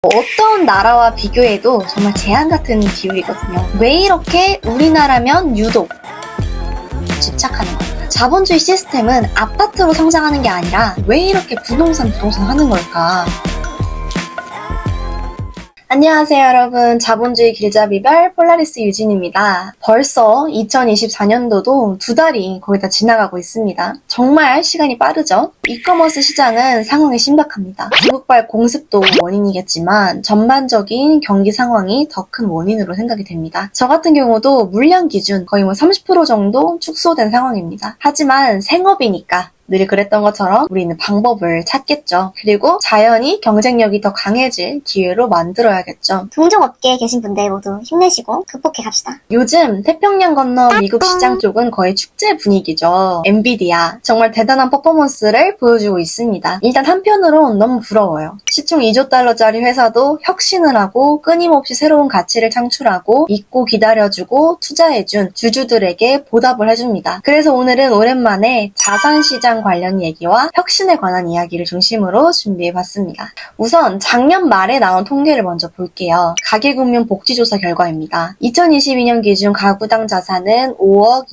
어떤 나라와 비교해도 정말 재앙 같은 비율이거든요. 왜 이렇게 우리나라면 유독 집착하는 걸까요? 자본주의 시스템은 아파트로 성장하는 게 아니라 왜 이렇게 부동산 하는 걸까? 안녕하세요 여러분, 자본주의 길잡이별 폴라리스 유진입니다. 벌써 2024년도도 2달이 거의 다 지나가고 있습니다. 정말 시간이 빠르죠? 이커머스 시장은 상황이 심각합니다. 중국발 공습도 원인이겠지만 전반적인 경기 상황이 더 큰 원인으로 생각이 됩니다. 저 같은 경우도 물량 기준 거의 30% 정도 축소된 상황입니다. 하지만 생업이니까 늘 그랬던 것처럼 우리는 방법을 찾겠죠. 그리고 자연히 경쟁력이 더 강해질 기회로 만들어야겠죠. 동종업계에 계신 분들 모두 힘내시고 극복해 갑시다. 요즘 태평양 건너 미국 시장 쪽은 거의 축제 분위기죠. 엔비디아 정말 대단한 퍼포먼스를 보여주고 있습니다. 일단 한편으론 너무 부러워요. 시총 2조 달러짜리 회사도 혁신을 하고 끊임없이 새로운 가치를 창출하고 믿고 기다려주고 투자해준 주주들에게 보답을 해줍니다. 그래서 오늘은 오랜만에 자산시장 관련 얘기와 혁신에 관한 이야기를 중심으로 준비해봤습니다. 우선 작년 말에 나온 통계를 먼저 볼게요. 가계금융복지조사 결과입니다. 2022년 기준 가구당 자산은 5억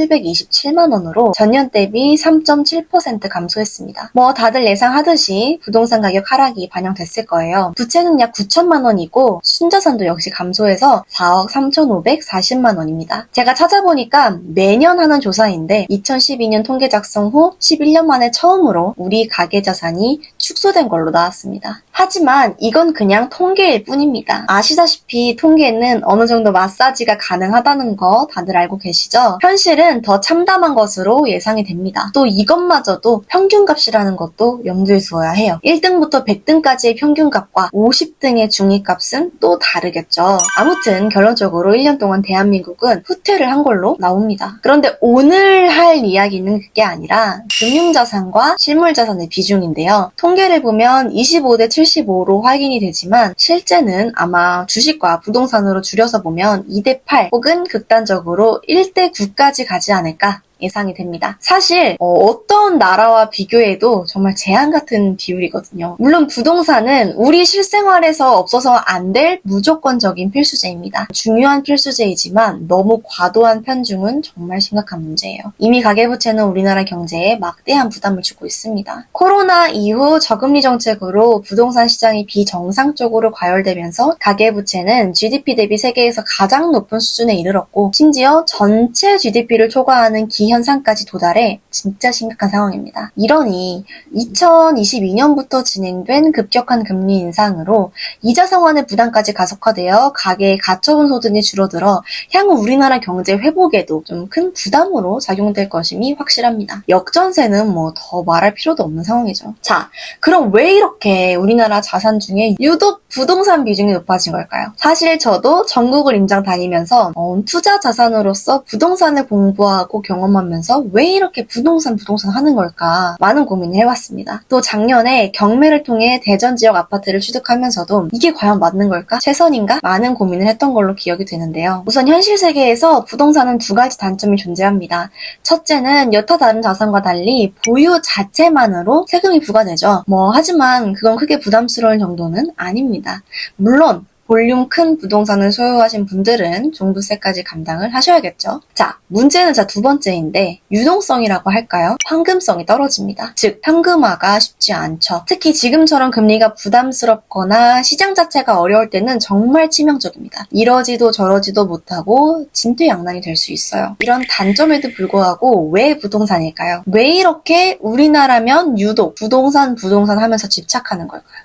2,727만 원으로 전년 대비 3.7% 감소했습니다. 다들 예상하듯이 부동산 가격 하락이 반영됐을 거예요. 부채는 약 9천만 원이고 순자산도 역시 감소해서 4억 3,540만 원입니다. 제가 찾아보니까 매년 하는 조사인데 2012년 통계 작성 후 11년 만에 처음으로 우리 가계자산이 축소된 걸로 나왔습니다. 하지만 이건 그냥 통계일 뿐입니다. 아시다시피 통계는 어느 정도 마사지가 가능하다는 거 다들 알고 계시죠? 현실은 더 참담한 것으로 예상이 됩니다. 또 이것마저도 평균값이라는 것도 염두에 두어야 해요. 1등부터 100등까지의 평균값과 50등의 중위값은 또 다르겠죠. 아무튼 결론적으로 1년 동안 대한민국은 후퇴를 한 걸로 나옵니다. 그런데 오늘 할 이야기는 그게 아니라 금융자산과 실물자산의 비중인데요. 통계를 보면 25대 75로 확인이 되지만 실제는 아마 주식과 부동산으로 줄여서 보면 2대 8 혹은 극단적으로 1대 9까지 가지 않을까 예상이 됩니다. 사실 어떤 나라와 비교해도 정말 재앙 같은 비율이거든요. 물론 부동산은 우리 실생활에서 없어서 안 될 무조건적인 필수제입니다. 중요한 필수제이지만 너무 과도한 편중은 정말 심각한 문제예요. 이미 가계부채는 우리나라 경제에 막대한 부담을 주고 있습니다. 코로나 이후 저금리 정책으로 부동산 시장이 비정상적으로 과열되면서 가계부채는 GDP 대비 세계에서 가장 높은 수준에 이르렀고 심지어 전체 GDP를 초과하는 현상까지 도달해 진짜 심각한 상황입니다. 이러니 2022년부터 진행된 급격한 금리 인상으로 이자 상환의 부담까지 가속화되어 가계의 가처분 소득이 줄어들어 향후 우리나라 경제 회복에도 좀 큰 부담으로 작용될 것임이 확실합니다. 역전세는 더 말할 필요도 없는 상황이죠. 자, 그럼 왜 이렇게 우리나라 자산 중에 유독 부동산 비중이 높아진 걸까요? 사실 저도 전국을 임장 다니면서 투자 자산으로서 부동산을 공부하고 경험하면서 왜 이렇게 부동산 하는 걸까 많은 고민을 해왔습니다. 또 작년에 경매를 통해 대전 지역 아파트를 취득하면서도 이게 과연 맞는 걸까? 최선인가? 많은 고민을 했던 걸로 기억이 되는데요. 우선 현실 세계에서 부동산은 두 가지 단점이 존재합니다. 첫째는 여타 다른 자산과 달리 보유 자체만으로 세금이 부과되죠. 하지만 그건 크게 부담스러운 정도는 아닙니다. 물론 볼륨 큰 부동산을 소유하신 분들은 종부세까지 감당을 하셔야겠죠. 자, 문제는 두 번째인데 유동성이라고 할까요? 현금성이 떨어집니다. 즉, 현금화가 쉽지 않죠. 특히 지금처럼 금리가 부담스럽거나 시장 자체가 어려울 때는 정말 치명적입니다. 이러지도 저러지도 못하고 진퇴양난이 될 수 있어요. 이런 단점에도 불구하고 왜 부동산일까요? 왜 이렇게 우리나라면 유독 부동산 하면서 집착하는 걸까요?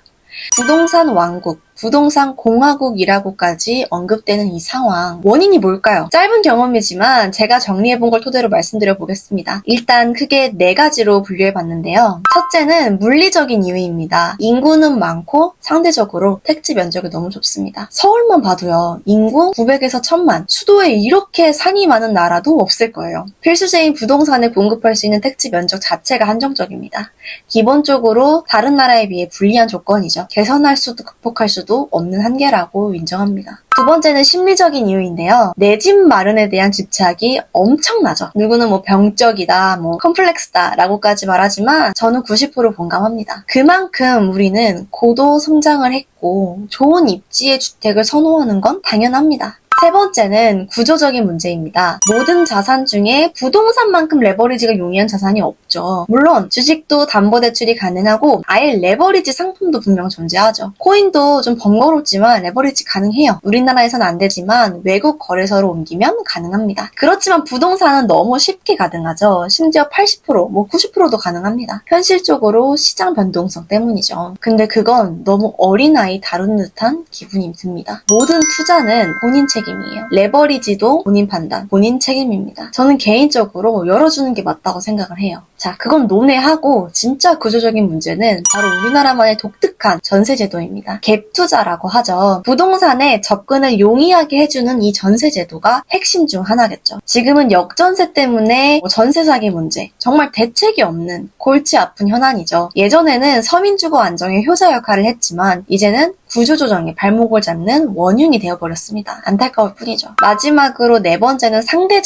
부동산 왕국, 부동산 공화국이라고까지 언급되는 이 상황, 원인이 뭘까요? 짧은 경험이지만 제가 정리해본 걸 토대로 말씀드려 보겠습니다. 일단 크게 4가지로 분류해봤는데요. 첫째는 물리적인 이유입니다. 인구는 많고 상대적으로 택지 면적이 너무 좁습니다. 서울만 봐도요, 인구 900에서 1000만, 수도에 이렇게 산이 많은 나라도 없을 거예요. 필수제인 부동산을 공급할 수 있는 택지 면적 자체가 한정적입니다. 기본적으로 다른 나라에 비해 불리한 조건이죠. 개선할 수도 극복할 수도 수도 없는 한계라고 인정합니다. 두 번째는 심리적인 이유인데요. 내 집 마련에 대한 집착이 엄청나죠. 누구는 뭐 병적이다, 뭐 컴플렉스다 라고까지 말하지만 저는 90% 공감합니다. 그만큼 우리는 고도 성장을 했고 좋은 입지의 주택을 선호하는 건 당연합니다. 세 번째는 구조적인 문제입니다. 모든 자산 중에 부동산만큼 레버리지가 용이한 자산이 없죠. 물론 주식도 담보대출이 가능하고 아예 레버리지 상품도 분명 존재하죠. 코인도 좀 번거롭지만 레버리지 가능해요. 우리나라에선 안 되지만 외국 거래소로 옮기면 가능합니다. 그렇지만 부동산은 너무 쉽게 가능하죠. 심지어 80%, 뭐 90%도 가능합니다. 현실적으로 시장 변동성 때문이죠. 근데 그건 너무 어린아이 다루는 듯한 기분이 듭니다. 모든 투자는 본인 책임이에요. 레버리지도 본인 판단, 본인 책임입니다. 저는 개인적으로 열어주는 게 맞다고 생각을 해요. 자, 그건 논외하고 진짜 구조적인 문제는 바로 우리나라만의 독특한 전세제도입니다. 갭투자라고 하죠. 부동산에 접근을 용이하게 해주는 이 전세제도가 핵심 중 하나겠죠. 지금은 역전세 때문에 전세 사기 문제, 정말 대책이 없는 골치 아픈 현안이죠. 예전에는 서민주거 안정의 효자 역할을 했지만 이제는 구조조정에 발목을 잡는 원흉이 되어버렸습니다. 안타까울 뿐이죠. 마지막으로 네 번째는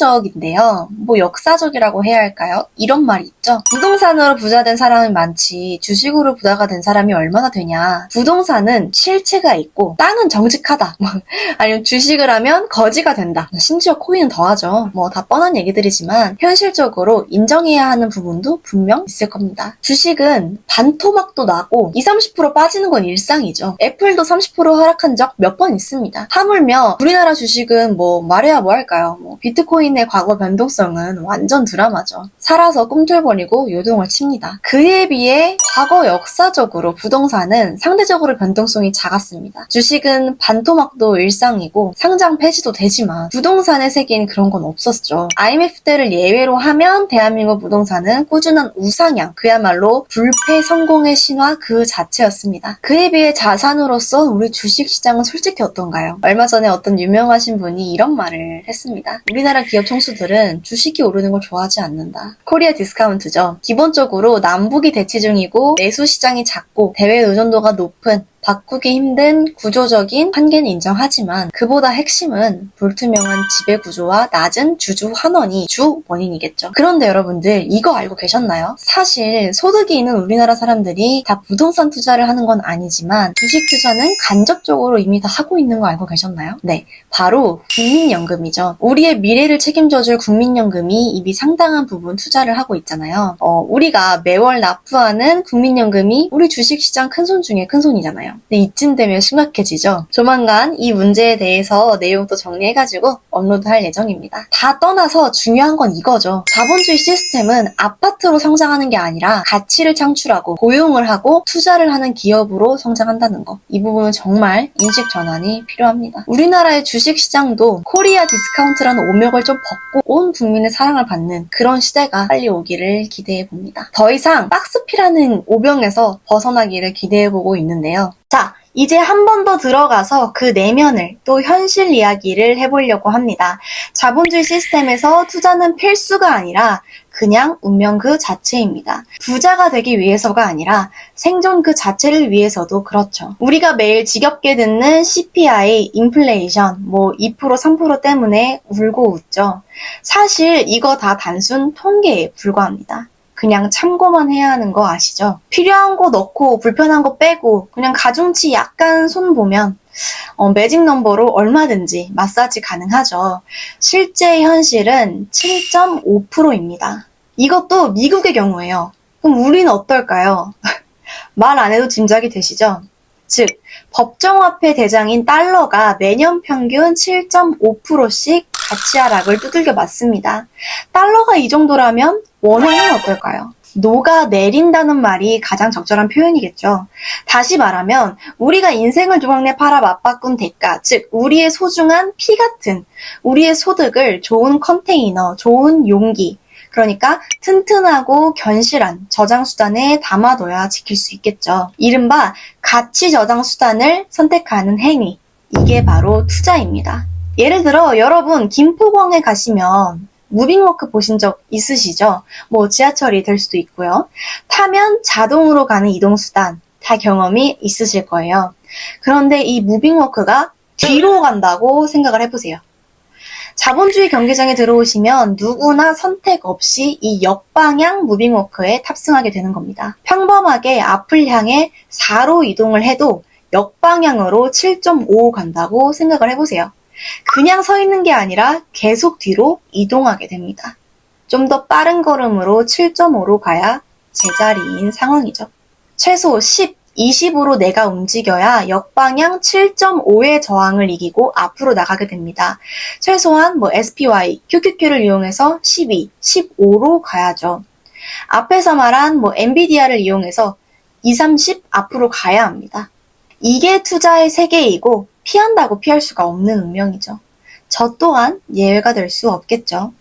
상대적인데요. 뭐 역사적이라고 해야 할까요? 이런 말이 있죠. 부동산으로 부자 된 사람은 많지 주식으로 부자가 된 사람이 얼마나 되냐. 부동산은 실체가 있고 땅은 정직하다. 아니면 주식을 하면 거지가 된다. 심지어 코인은 더하죠. 뭐 다 뻔한 얘기들이지만 현실적으로 인정해야 하는 부분도 분명 있을 겁니다. 주식은 반토막도 나고 20, 30% 빠지는 건 일상이죠. 애플도 30% 하락한 적 몇 번 있습니다. 하물며 우리나라 주식은 뭐 말해야 뭐 할까요? 뭐 비트코인의 과거 변동성은 완전 드라마죠. 살아서 꿈틀거리고 요동을 칩니다. 그에 비해 과거 역사적으로 부동산은 상대적으로 변동성이 작았습니다. 주식은 반토막도 일상이고 상장 폐지도 되지만 부동산의 세계엔 그런 건 없었죠. IMF 때를 예외로 하면 대한민국 부동산은 꾸준한 우상향, 그야말로 불패 성공의 신화 그 자체였습니다. 그에 비해 자산으로서 우리 주식시장은 솔직히 어떤가요? 얼마 전에 어떤 유명하신 분이 이런 말을 했습니다. 우리나라 기업 총수들은 주식이 오르는 걸 좋아하지 않는다. 코리아 디스카운트죠. 기본적으로 남북이 대치 중이고 내수 시장이 작고 대외 의존도가 높은 바꾸기 힘든 구조적인 한계는 인정하지만 그보다 핵심은 불투명한 지배구조와 낮은 주주 환원이 주 원인이겠죠. 그런데 여러분들 이거 알고 계셨나요? 사실 소득이 있는 우리나라 사람들이 다 부동산 투자를 하는 건 아니지만 주식 투자는 간접적으로 이미 다 하고 있는 거 알고 계셨나요? 네, 바로 국민연금이죠. 우리의 미래를 책임져줄 국민연금이 이미 상당한 부분 투자를 하고 있잖아요. 우리가 매월 납부하는 국민연금이 우리 주식시장 큰손 중에 큰손이잖아요. 근데 이쯤 되면 심각해지죠. 조만간 이 문제에 대해서 내용도 정리해가지고 업로드할 예정입니다. 다 떠나서 중요한 건 이거죠. 자본주의 시스템은 아파트로 성장하는 게 아니라 가치를 창출하고 고용을 하고 투자를 하는 기업으로 성장한다는 거. 이 부분은 정말 인식 전환이 필요합니다. 우리나라의 주식시장도 코리아 디스카운트라는 오명을 좀 벗고 온 국민의 사랑을 받는 그런 시대가 빨리 오기를 기대해봅니다. 더 이상 박스피라는 오병에서 벗어나기를 기대해보고 있는데요. 자, 이제 한 번 더 들어가서 그 내면을 또 현실 이야기를 해보려고 합니다. 자본주의 시스템에서 투자는 필수가 아니라 그냥 운명 그 자체입니다. 부자가 되기 위해서가 아니라 생존 그 자체를 위해서도 그렇죠. 우리가 매일 지겹게 듣는 CPI, 인플레이션, 뭐 2%, 3% 때문에 울고 웃죠. 사실 이거 다 단순 통계에 불과합니다. 그냥 참고만 해야 하는 거 아시죠? 필요한 거 넣고 불편한 거 빼고 그냥 가중치 약간 손보면 매직 넘버로 얼마든지 마사지 가능하죠. 실제 현실은 7.5%입니다. 이것도 미국의 경우예요. 그럼 우리는 어떨까요? 말 안 해도 짐작이 되시죠? 즉, 법정화폐 대장인 달러가 매년 평균 7.5%씩 가치 하락을 두들겨 맞습니다. 달러가 이 정도라면 원화는 어떨까요? 녹아내린다는 말이 가장 적절한 표현이겠죠. 다시 말하면 우리가 인생을 조각내 팔아 맞바꾼 대가, 즉 우리의 소중한 피 같은 우리의 소득을 좋은 컨테이너, 좋은 용기, 그러니까 튼튼하고 견실한 저장수단에 담아둬야 지킬 수 있겠죠. 이른바 가치 저장수단을 선택하는 행위, 이게 바로 투자입니다. 예를 들어 여러분 김포공항에 가시면 무빙워크 보신 적 있으시죠? 뭐 지하철이 될 수도 있고요. 타면 자동으로 가는 이동수단 다 경험이 있으실 거예요. 그런데 이 무빙워크가 뒤로 간다고 생각을 해보세요. 자본주의 경기장에 들어오시면 누구나 선택 없이 이 역방향 무빙워크에 탑승하게 되는 겁니다. 평범하게 앞을 향해 4로 이동을 해도 역방향으로 7.5 간다고 생각을 해보세요. 그냥 서 있는 게 아니라 계속 뒤로 이동하게 됩니다. 좀 더 빠른 걸음으로 7.5로 가야 제자리인 상황이죠. 최소 10, 20으로 내가 움직여야 역방향 7.5의 저항을 이기고 앞으로 나가게 됩니다. 최소한 SPY, QQQ를 이용해서 12, 15로 가야죠. 앞에서 말한 엔비디아를 이용해서 2, 30 앞으로 가야 합니다. 이게 투자의 세계이고 피한다고 피할 수가 없는 운명이죠. 저 또한 예외가 될 수 없겠죠.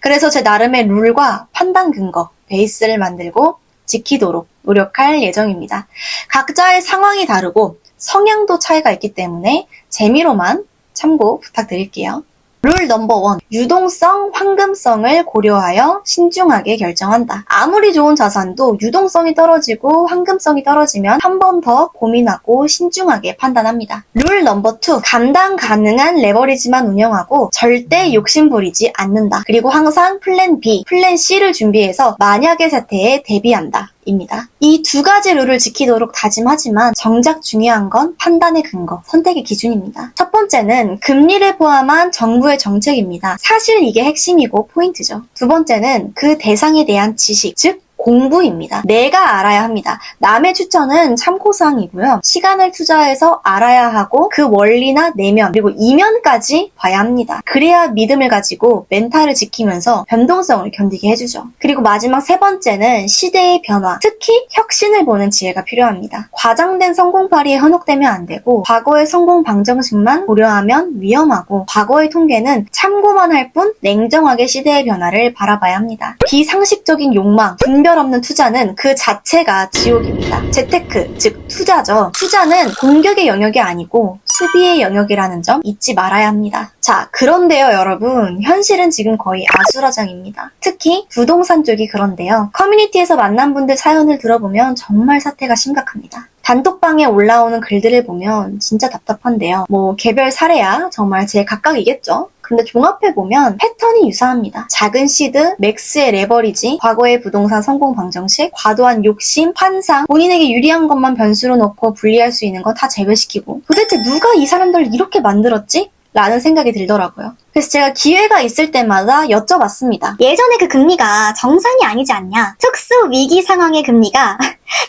그래서 제 나름의 룰과 판단 근거, 베이스를 만들고 지키도록 노력할 예정입니다. 각자의 상황이 다르고 성향도 차이가 있기 때문에 재미로만 참고 부탁드릴게요. 룰 넘버 1. 유동성, 황금성을 고려하여 신중하게 결정한다. 아무리 좋은 자산도 유동성이 떨어지고 황금성이 떨어지면 한 번 더 고민하고 신중하게 판단합니다. 룰 넘버 2. 감당 가능한 레버리지만 운영하고 절대 욕심부리지 않는다. 그리고 항상 플랜 B, 플랜 C를 준비해서 만약의 사태에 대비한다. 입니다. 이 두 가지 룰을 지키도록 다짐하지만 정작 중요한 건 판단의 근거, 선택의 기준입니다. 첫 번째는 금리를 포함한 정부의 정책입니다. 사실 이게 핵심이고 포인트죠. 두 번째는 그 대상에 대한 지식, 즉 공부입니다. 내가 알아야 합니다. 남의 추천은 참고사항이고요. 시간을 투자해서 알아야 하고 그 원리나 내면 그리고 이면까지 봐야 합니다. 그래야 믿음을 가지고 멘탈을 지키면서 변동성을 견디게 해주죠. 그리고 마지막 세 번째는 시대의 변화, 특히 혁신을 보는 지혜가 필요합니다. 과장된 성공파리에 현혹되면 안 되고 과거의 성공 방정식만 고려하면 위험하고 과거의 통계는 참고만 할 뿐 냉정하게 시대의 변화를 바라봐야 합니다. 비상식적인 욕망, 분별 없는 투자는 그 자체가 지옥입니다. 재테크, 즉 투자죠. 투자는 공격의 영역이 아니고 수비의 영역이라는 점 잊지 말아야 합니다. 자, 그런데요 여러분, 현실은 지금 거의 아수라장입니다. 특히 부동산 쪽이 그런데요. 커뮤니티에서 만난 분들 사연을 들어보면 정말 사태가 심각합니다. 단톡방에 올라오는 글들을 보면 진짜 답답한데요. 개별 사례야 정말 제 각각이겠죠. 근데 종합해보면 패턴이 유사합니다. 작은 시드, 맥스의 레버리지, 과거의 부동산 성공 방정식, 과도한 욕심, 환상, 본인에게 유리한 것만 변수로 넣고 분리할 수 있는 거 다 제외시키고 도대체 누가 이 사람들을 이렇게 만들었지? 라는 생각이 들더라고요. 그래서 제가 기회가 있을 때마다 여쭤봤습니다. 예전에 그 금리가 정상이 아니지 않냐? 특수 위기 상황의 금리가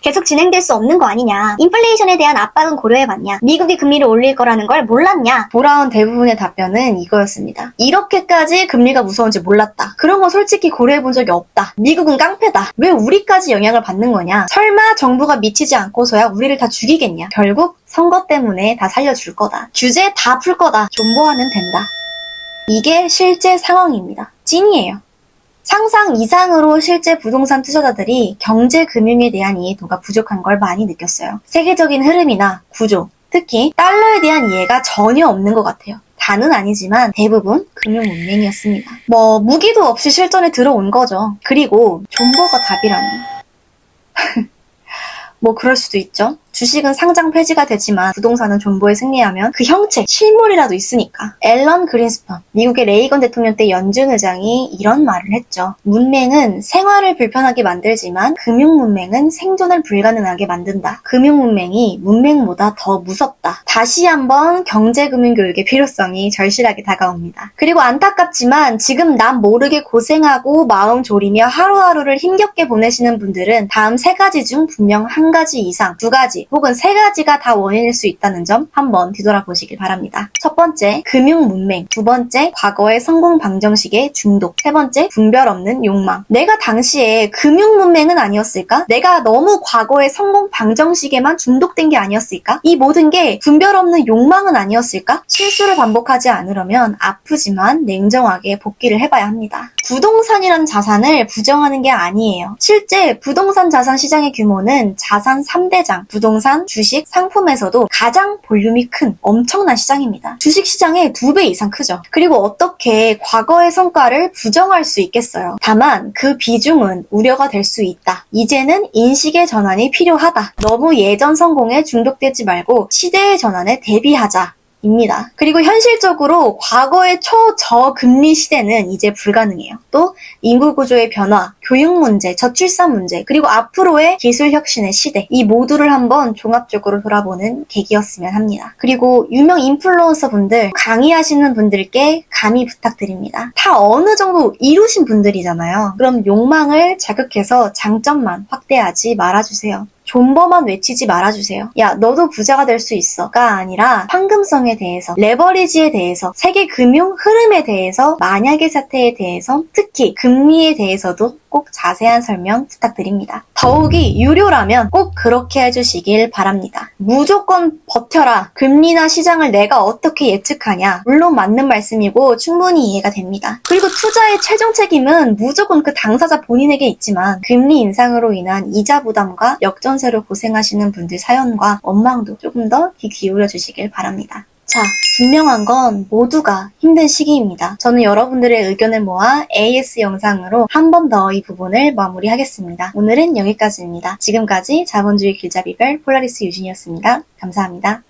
계속 진행될 수 없는 거 아니냐? 인플레이션에 대한 압박은 고려해봤냐? 미국이 금리를 올릴 거라는 걸 몰랐냐? 돌아온 대부분의 답변은 이거였습니다. 이렇게까지 금리가 무서운지 몰랐다. 그런 거 솔직히 고려해본 적이 없다. 미국은 깡패다. 왜 우리까지 영향을 받는 거냐? 설마 정부가 미치지 않고서야 우리를 다 죽이겠냐? 결국 선거 때문에 다 살려줄 거다. 규제 다 풀 거다. 존버하면 된다. 이게 실제 상황입니다. 찐이에요. 상상 이상으로 실제 부동산 투자자들이 경제금융에 대한 이해도가 부족한 걸 많이 느꼈어요. 세계적인 흐름이나 구조, 특히 달러에 대한 이해가 전혀 없는 것 같아요. 다는 아니지만 대부분 금융 문맹이었습니다. 무기도 없이 실전에 들어온 거죠. 그리고 존버가 답이라니. 그럴 수도 있죠. 주식은 상장 폐지가 되지만 부동산은 존버에 승리하면 그 형체, 실물이라도 있으니까. 앨런 그린스펀, 미국의 레이건 대통령 때 연준 의장이 이런 말을 했죠. 문맹은 생활을 불편하게 만들지만 금융 문맹은 생존을 불가능하게 만든다. 금융 문맹이 문맹보다 더 무섭다. 다시 한번 경제금융교육의 필요성이 절실하게 다가옵니다. 그리고 안타깝지만 지금 남 모르게 고생하고 마음 졸이며 하루하루를 힘겹게 보내시는 분들은 다음 세 가지 중 분명 한 가지 이상, 두 가지 혹은 세 가지가 다 원인일 수 있다는 점 한번 뒤돌아보시길 바랍니다. 첫 번째, 금융 문맹. 두 번째, 과거의 성공 방정식의 중독. 세 번째, 분별 없는 욕망. 내가 당시에 금융 문맹은 아니었을까? 내가 너무 과거의 성공 방정식에만 중독된 게 아니었을까? 이 모든 게 분별 없는 욕망은 아니었을까? 실수를 반복하지 않으려면 아프지만 냉정하게 복귀를 해봐야 합니다. 부동산이라는 자산을 부정하는 게 아니에요. 실제 부동산 자산 시장의 규모는 자산 3대장, 부동산 부동산, 주식, 상품에서도 가장 볼륨이 큰 엄청난 시장입니다. 주식 시장의 2배 이상 크죠. 그리고 어떻게 과거의 성과를 부정할 수 있겠어요. 다만 그 비중은 우려가 될 수 있다. 이제는 인식의 전환이 필요하다. 너무 예전 성공에 중독되지 말고 시대의 전환에 대비하자. 입니다. 그리고 현실적으로 과거의 초저금리 시대는 이제 불가능해요. 또 인구 구조의 변화, 교육 문제, 저출산 문제, 그리고 앞으로의 기술 혁신의 시대, 이 모두를 한번 종합적으로 돌아보는 계기였으면 합니다. 그리고 유명 인플루언서 분들, 강의하시는 분들께 감히 부탁드립니다. 다 어느 정도 이루신 분들이잖아요. 그럼 욕망을 자극해서 장점만 확대하지 말아주세요. 존버만 외치지 말아주세요. 야, 너도 부자가 될 수 있어가 아니라 황금성에 대해서, 레버리지에 대해서, 세계 금융 흐름에 대해서, 만약의 사태에 대해서, 특히 금리에 대해서도 꼭 자세한 설명 부탁드립니다. 더욱이 유료라면 꼭 그렇게 해주시길 바랍니다. 무조건 버텨라. 금리나 시장을 내가 어떻게 예측하냐. 물론 맞는 말씀이고 충분히 이해가 됩니다. 그리고 투자의 최종 책임은 무조건 그 당사자 본인에게 있지만 금리 인상으로 인한 이자 부담과 역전세로 고생하시는 분들 사연과 원망도 조금 더 귀 기울여 주시길 바랍니다. 자, 분명한 건 모두가 힘든 시기입니다. 저는 여러분들의 의견을 모아 AS 영상으로 한 번 더 이 부분을 마무리하겠습니다. 오늘은 여기까지입니다. 지금까지 자본주의 길잡이별 폴라리스 유진이었습니다. 감사합니다.